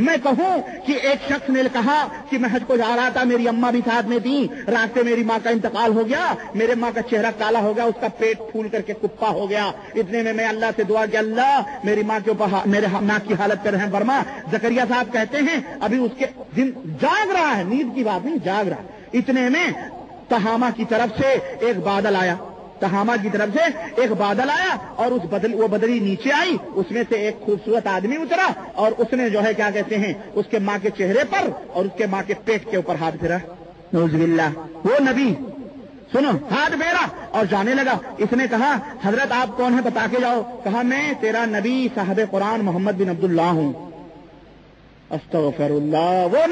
میں کہوں کہ ایک شخص نے کہا کہ میں حج کو جا رہا تھا, میری اماں بھی ساتھ میں تھی, راستے میری ماں کا انتقال ہو گیا, میرے ماں کا چہرہ کالا ہو گیا, اس کا پیٹ پھول کر کے کپا ہو گیا. اتنے میں اللہ سے دعا کہ اللہ میری ماں کے اوپر میرے ماں کی حالت پر رحم فرما. زکریا صاحب کہتے ہیں ابھی اس کے دن جاگ رہا ہے, نیند کی بات نہیں, جاگ رہا. اتنے میں تہامہ کی طرف سے ایک بادل آیا, تہامہ کی طرف سے ایک بادل آیا اور وہ بدری نیچے آئی, اس میں سے ایک خوبصورت آدمی اترا اور اس نے جو ہے کیا کہتے ہیں اس کے ماں کے چہرے پر اور اس کے ماں کے پیٹ کے اوپر ہاتھ پھیرا. نعوذ باللہ. وہ نبی سنو ہاتھ پھیرا اور جانے لگا. اس نے کہا حضرت آپ کون ہیں بتا کے جاؤ. کہا میں تیرا نبی صاحب قرآن محمد بن عبداللہ ہوں. استغفر اللہ. وہ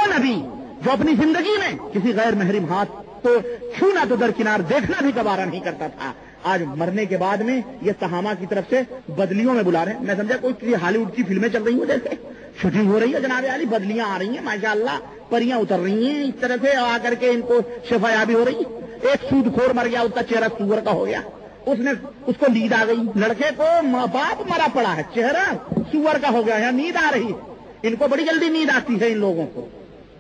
نبی جو اپنی زندگی میں کسی غیر محرم ہاتھ تو چھونا تو درکنار دیکھنا بھی گوارا نہیں کرتا تھا, آج مرنے کے بعد میں یہ تہامہ کی طرف سے بدلیوں میں بلا رہے ہیں. میں سمجھا کوئی ہالی ووڈ کی فلمیں چل رہی ہوں, جیسے شوٹنگ ہو رہی ہے جناب عالی, بدلیاں آ رہی ہیں ماشاءاللہ, پریاں اتر رہی ہیں اس طرح سے آ کر کے ان کو شفا یابی ہو رہی ہے. ایک سود خور مر گیا, اس کا چہرہ سور کا ہو گیا, اس کو نیند آ گئی. لڑکے کو ماں باپ مرا پڑا ہے, چہرہ سور کا ہو گیا, یہاں نیند آ رہی ہے. ان کو بڑی جلدی نیند آتی ہے ان لوگوں کو,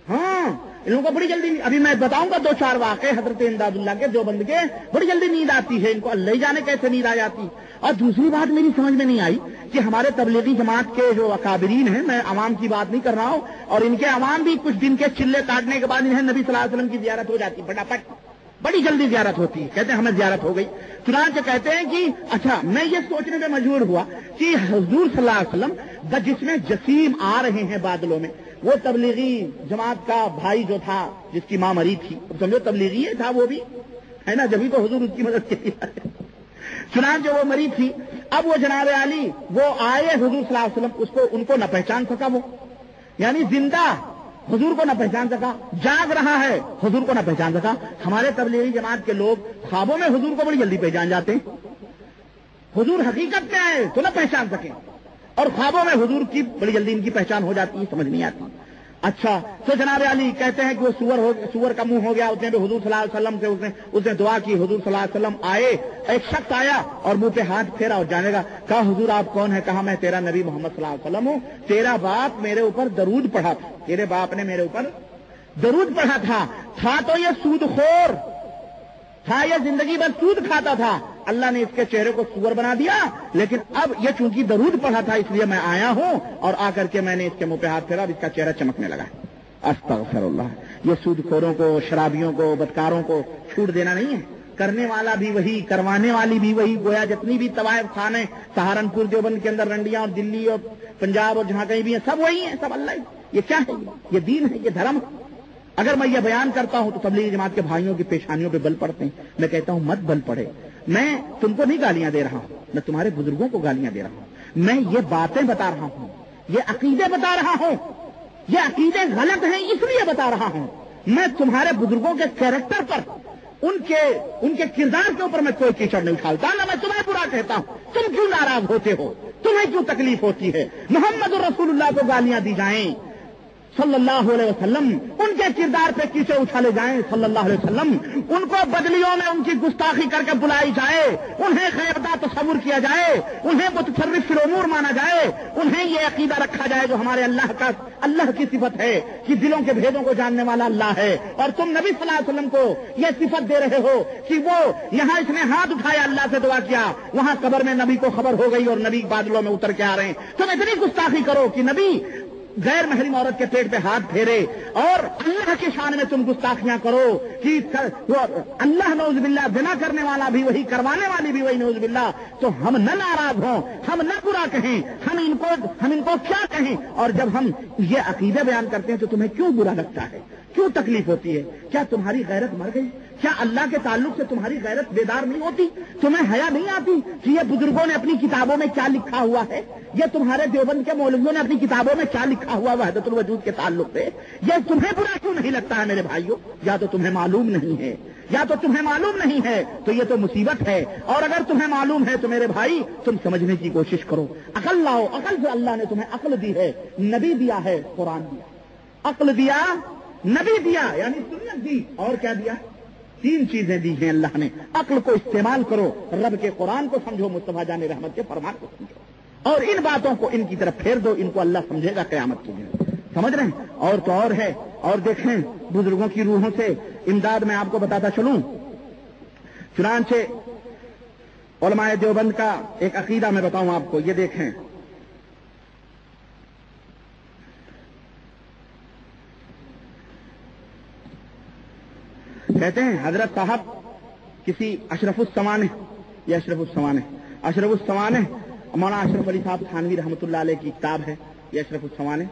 ہاں ان لوگوں کو بڑی جلدی. ابھی میں بتاؤں گا 2-4 واقعے حضرت امداد اللہ کے دیوبند کے, بڑی جلدی نیند آتی ہے ان کو, اللہ جانے کیسے نیند آ جاتی. اور دوسری بات میری سمجھ میں نہیں آئی کہ ہمارے تبلیغی جماعت کے جو اکابرین ہیں, میں عوام کی بات نہیں کر رہا ہوں, اور ان کے عوام بھی کچھ دن کے چلے کاٹنے کے بعد انہیں نبی صلی اللہ علیہ وسلم کی زیارت ہو جاتی, فٹافٹ بڑی جلدی زیارت ہوتی ہے. کہتے ہیں ہمیں زیارت ہو گئی. چنانچہ کہتے ہیں کہ اچھا میں یہ سوچنے میں مجبور ہوا کہ حضور صلی اللہ علیہ وسلم جس میں جسیم آ رہے ہیں بادلوں میں, وہ تبلیغی جماعت کا بھائی جو تھا جس کی ماں مری تھی, سمجھو تبلیغی تھا وہ بھی ہے نا, جبھی تو حضور اس کی مدد کی. چنانچہ وہ مری تھی. اب وہ جناب علی وہ آئے حضور صلی اللہ علیہ وسلم, ان کو نہ پہچان سکا, وہ یعنی زندہ حضور کو نہ پہچان سکا, جاگ رہا ہے حضور کو نہ پہچان سکا. ہمارے تبلیغی جماعت کے لوگ خوابوں میں حضور کو بڑی جلدی پہچان جاتے ہیں. حضور حقیقت میں آئے تو نہ پہچان سکیں, اور خوابوں میں حضور کی بڑی جلدی ان کی پہچان ہو جاتی ہے, سمجھ نہیں آتی. اچھا تو جناب علی کہتے ہیں کہ وہ سور کا منہ ہو گیا. اتنے پہ حضور صلی اللہ علیہ وسلم سے اس نے دعا کی. حضور صلی اللہ علیہ وسلم آئے, ایک شخص آیا اور منہ پہ ہاتھ پھیرا اور جانے گا. کہا حضور آپ کون ہیں؟ کہا میں تیرا نبی محمد صلی اللہ علیہ وسلم ہوں. تیرا باپ میرے اوپر درود پڑھا تھا, تیرے باپ نے میرے اوپر درود پڑھا تھا تو یہ سود خور تھا, یہ زندگی بھر سود کھاتا تھا. اللہ نے اس کے چہرے کو سور بنا دیا, لیکن اب یہ چونکہ درود پڑھا تھا اس لیے میں آیا ہوں, اور آ کر کے میں نے اس کے منہ پہ ہاتھ پھیرا, اس کا چہرہ چمکنے لگا. استغفر اللہ. یہ سود خوروں کو, شرابیوں کو, بدکاروں کو چھوٹ دینا نہیں ہے. کرنے والا بھی وہی, کروانے والی بھی وہی. گویا جتنی بھی طوائف خانے سہارنپور دیوبند کے اندر, رنڈیاں اور دلی اور پنجاب اور جہاں کہیں بھی ہیں, سب وہی ہیں, سب اللہ. یہ کیا ہے؟ یہ دین ہے, یہ دھرم. اگر میں یہ بیان کرتا ہوں تو تبلیغی جماعت کے بھائیوں کی پیشانیوں پہ بل پڑتے ہیں. میں کہتا ہوں مت بل پڑے. میں تم کو نہیں گالیاں دے رہا ہوں, میں تمہارے بزرگوں کو گالیاں دے رہا ہوں. میں یہ باتیں بتا رہا ہوں, یہ عقیدے بتا رہا ہوں. یہ عقیدے غلط ہیں اس لیے بتا رہا ہوں. میں تمہارے بزرگوں کے کیریکٹر پر, ان کے کردار کے اوپر میں کوئی کیچڑ نہیں اچھالتا. نہ میں تمہیں برا کہتا ہوں. تم کیوں ناراض ہوتے ہو؟ تمہیں کیوں تکلیف ہوتی ہے محمد رسول اللہ کو گالیاں دی جائیں صلی اللہ علیہ وسلم, ان کے کردار پہ کیچڑ اچھالے جائیں صلی اللہ علیہ وسلم, ان کو بدلیوں میں ان کی گستاخی کر کے بلائی جائے, انہیں خیبدہ تصور کیا جائے, انہیں متصرف فی الامور مانا جائے, انہیں یہ عقیدہ رکھا جائے جو ہمارے اللہ کی صفت ہے کہ دلوں کے بھیدوں کو جاننے والا اللہ ہے. اور تم نبی صلی اللہ علیہ وسلم کو یہ صفت دے رہے ہو کہ وہ یہاں اس نے ہاتھ اٹھایا, اللہ سے دعا کیا, وہاں قبر میں نبی کو خبر ہو گئی اور نبی بادلوں میں اتر کے آ رہے ہیں. تم اتنی گستاخی کرو کہ نبی غیر محرم عورت کے پیٹ پہ ہاتھ پھیرے, اور اللہ کی شان میں تم گستاخیاں کرو کہ اللہ نعوذ باللہ بنا کرنے والا بھی وہی, کروانے والی بھی وہی نعوذ باللہ. تو ہم نہ ناراض ہوں, ہم نہ برا کہیں, ہم ان کو کیا کہیں. اور جب ہم یہ عقیدے بیان کرتے ہیں تو تمہیں کیوں برا لگتا ہے, کیوں تکلیف ہوتی ہے؟ کیا تمہاری غیرت مر گئی؟ کیا اللہ کے تعلق سے تمہاری غیرت بیدار نہیں ہوتی؟ تمہیں حیا نہیں آتی کہ یہ بزرگوں نے اپنی کتابوں میں کیا لکھا ہوا ہے, یہ تمہارے دیوبند کے مولویوں نے اپنی کتابوں میں کیا لکھا ہوا وحدت الوجود کے تعلق سے؟ یہ تمہیں برا کیوں نہیں لگتا ہے میرے بھائیوں؟ یا تو تمہیں معلوم نہیں ہے, یا تو تمہیں معلوم نہیں ہے, تو یہ تو مصیبت ہے. اور اگر تمہیں معلوم ہے تو میرے بھائی تم سمجھنے کی کوشش کرو, عقل لاؤ. عقل سے اللہ نے تمہیں عقل دی ہے, نبی دیا ہے, قرآن دیا. عقل دیا, نبی دیا, یعنی سنت دی, اور کیا دیا؟ 3 چیزیں دی ہیں اللہ نے. عقل کو استعمال کرو, رب کے قرآن کو سمجھو, مصطفیٰ جان رحمت کے فرمان کو سمجھو. اور ان باتوں کو ان کی طرف پھیر دو, ان کو اللہ سمجھے گا قیامت کے دن. سمجھ رہے ہیں؟ اور تو اور ہے. اور دیکھیں بزرگوں کی روحوں سے امداد میں آپ کو بتاتا چلوں. چنانچہ علماء دیوبند کا ایک عقیدہ میں بتاؤں آپ کو, یہ دیکھیں کہتے ہیں حضرت صاحب کسی اشرف السوانح مولانا اشرف علی صاحب تھانوی رحمۃ اللہ علیہ کی کتاب ہے یہ اشرف السوانح.